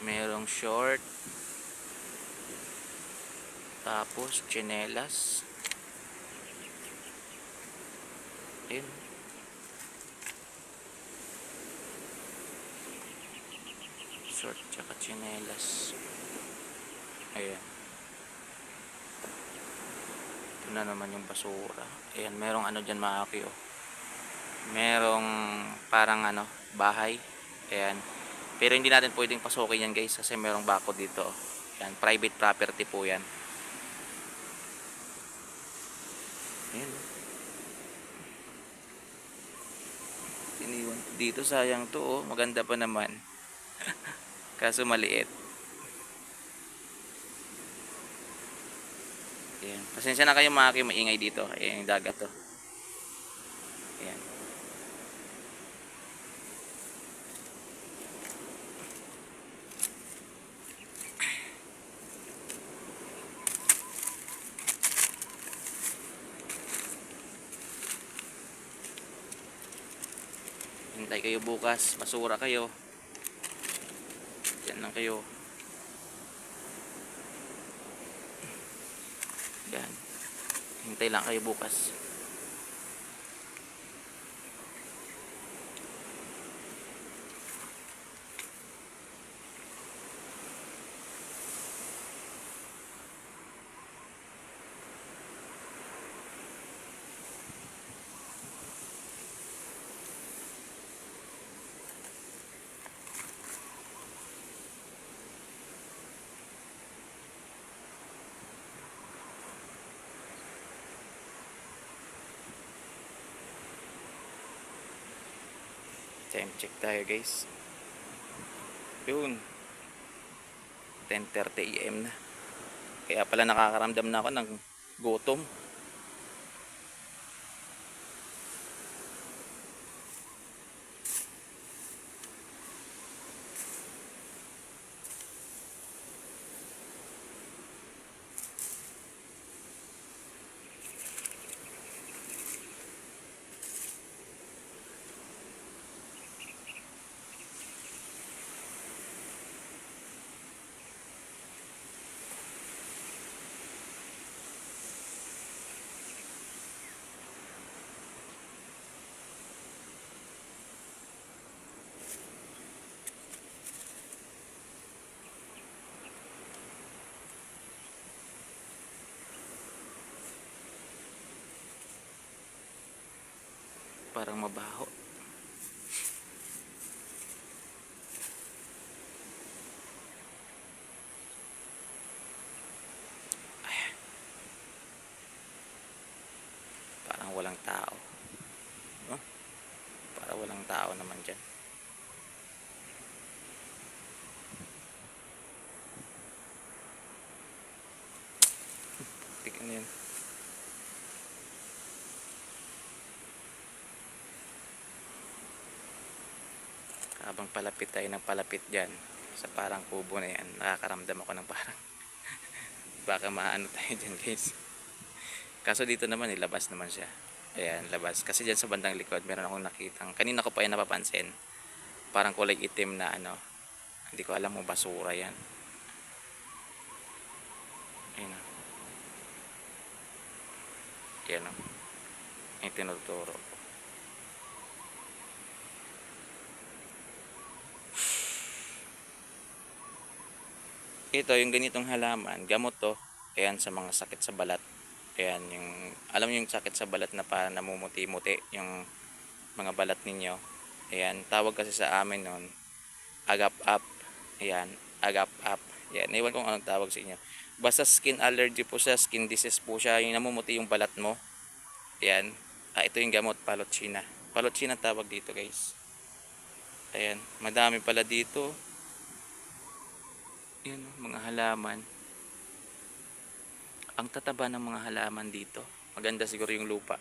Merong short. Tapos tsinelas. Ayun. Short tsaka tsinelas. Ayan. Ito na naman yung basura. Ayan, merong ano dyan mga aki, oh. Merong parang ano, bahay. Ayan. Pero hindi natin pwedeng pasukin yan guys kasi merong bako dito. Ayan, private property po yan. Ayan. Iniwan dito, sayang to, oh. Maganda pa naman. Kaso maliit. Ayan. Pasensya na kayo mga aki, maingay dito. Ayan yung dagat to. Ayan. Hintay kayo bukas, basura kayo. Diyan lang kayo. Yan. Hintay lang kayo bukas. Time check tayo guys. Yun. 10:30 AM na. Kaya pala nakakaramdam na ako ng gutom. Parang mabaho. Ayan. Parang walang tao. Oh, parang walang tao naman dyan. Tignan yun. Habang palapit tayo ng palapit dyan sa parang kubo na yan, nakakaramdam ako ng parang baka maano tayo dyan guys. Kaso dito naman labas naman siya. Ayan, labas. Kasi dyan sa bandang likod meron akong nakitang, kanina ko pa yan napapansin, parang kulay itim na ano, hindi ko alam kung basura yan. Ayan o. Ayan o. Yung tinuturo. Ito yung ganitong halaman, gamot to. Ayan, sa mga sakit sa balat. Ayan, yung alam niyo yung sakit sa balat na parang namumuti-muti yung mga balat ninyo. Ayan, tawag kasi sa amin nun, agap-up. Ayan, agap-up. Ayan, iwan ko kung anong tawag sa inyo. Basta skin allergy po siya, skin disease po siya, yung namumuti yung balat mo. Ayan, ito yung gamot, palotsina. Palotsina tawag dito guys. Ayan, madami pala dito. Ayan, mga halaman. Ang tataba ng mga halaman dito. Maganda siguro yung lupa.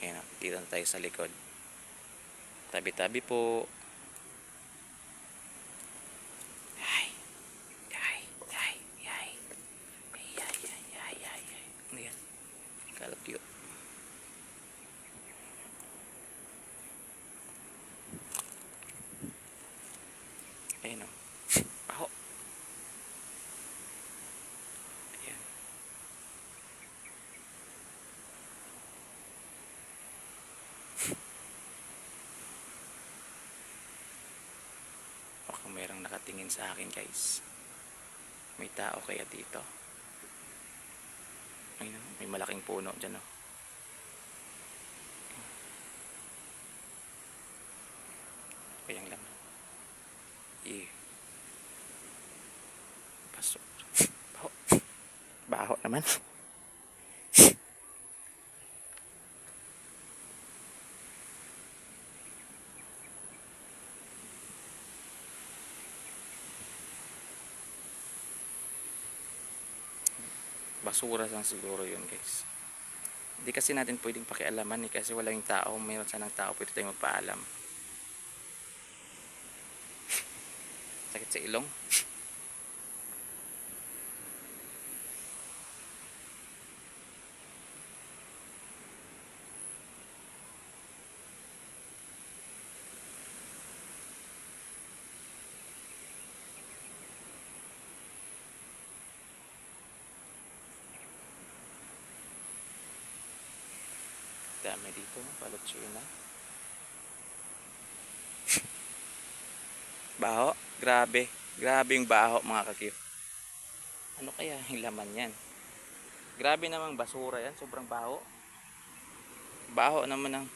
Ayan, dito na tayo sa likod. Tabi-tabi po. Ay, ay, ay, ay. Ayun o. Baho. Ayan. Baka mayroong nakatingin sa akin guys. May tao kaya dito. Ayun o. May malaking puno dyan o. Kayang laman. Pasok. Baho. Baho naman. Basura lang siguro yun guys. Hindi kasi natin pwedeng pakialaman eh, kasi wala yung tao. Mayroon sanang tao, pwede tayong magpaalam. Sakit sa ilong. Dami dito, balot na. Baho, grabe. Grabe yung baho mga kakip. Ano kaya yung laman yan? Grabe namang basura yan, sobrang baho. Baho naman ng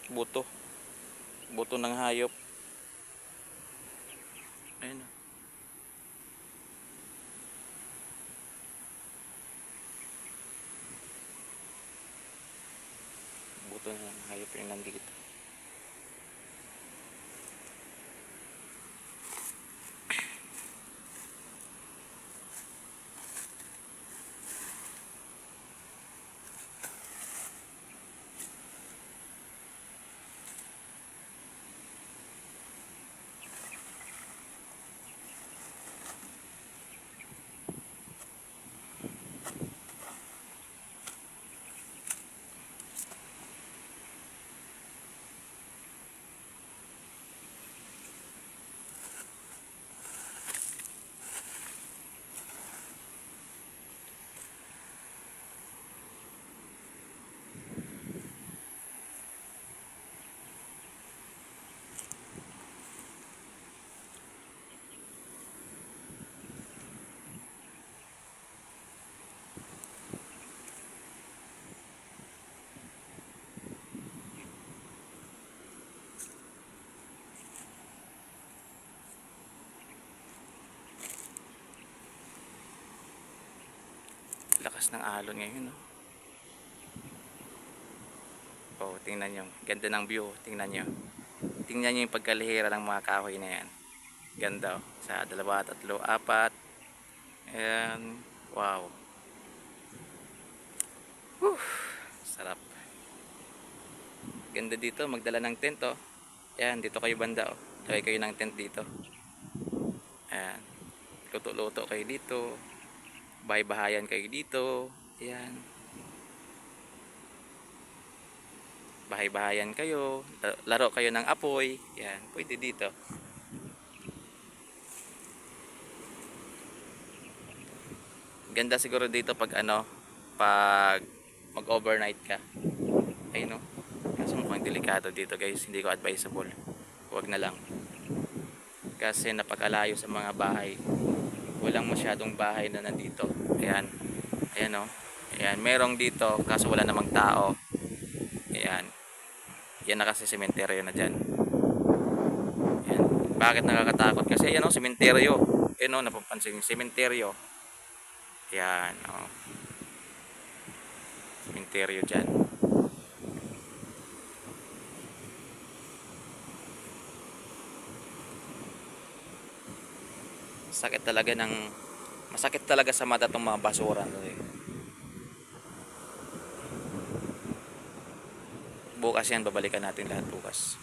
buto. Buto ng hayop. Ayun o. Buto ng hayop yung nandito. Lakas ng alon ngayon, no? Oh, tingnan nyo. Ganda ng view. Tingnan nyo. Tingnan nyo yung pagkalihira ng mga kahoy na yan. Ganda, oh. Sa 2, 3, 4. Ayan. Wow. Whew. Sarap. Ganda dito. Magdala ng tent, oh. Ayan, dito kayo banda, oh. Lagay kayo ng tent dito. Ayan. Luto-luto kayo dito. Bahay-bahayan kayo dito. Ayan. Bahay-bahayan kayo. Laro kayo ng apoy. Ayan. Pwede dito. Ganda siguro dito pag pag mag-overnight ka. Ayun, no? Kaso mukhang delikado dito guys. Hindi ko advisable. Huwag na lang. Kasi napakalayo sa mga bahay. Walang masyadong bahay na nandito. Ayan. Ayan, no? Ayan. Merong dito. Kaso wala namang tao. Ayan. Yan na kasi sementeryo na dyan. Ayan. Bakit nakakatakot? Kasi ayan, no? Sementeryo. Ayan, no? Napapansin yung sementeryo. Ayan, no? Sementeryo dyan. Masakit talaga sa mata tong mga basura, no? Bukas yan, babalikan natin lahat bukas.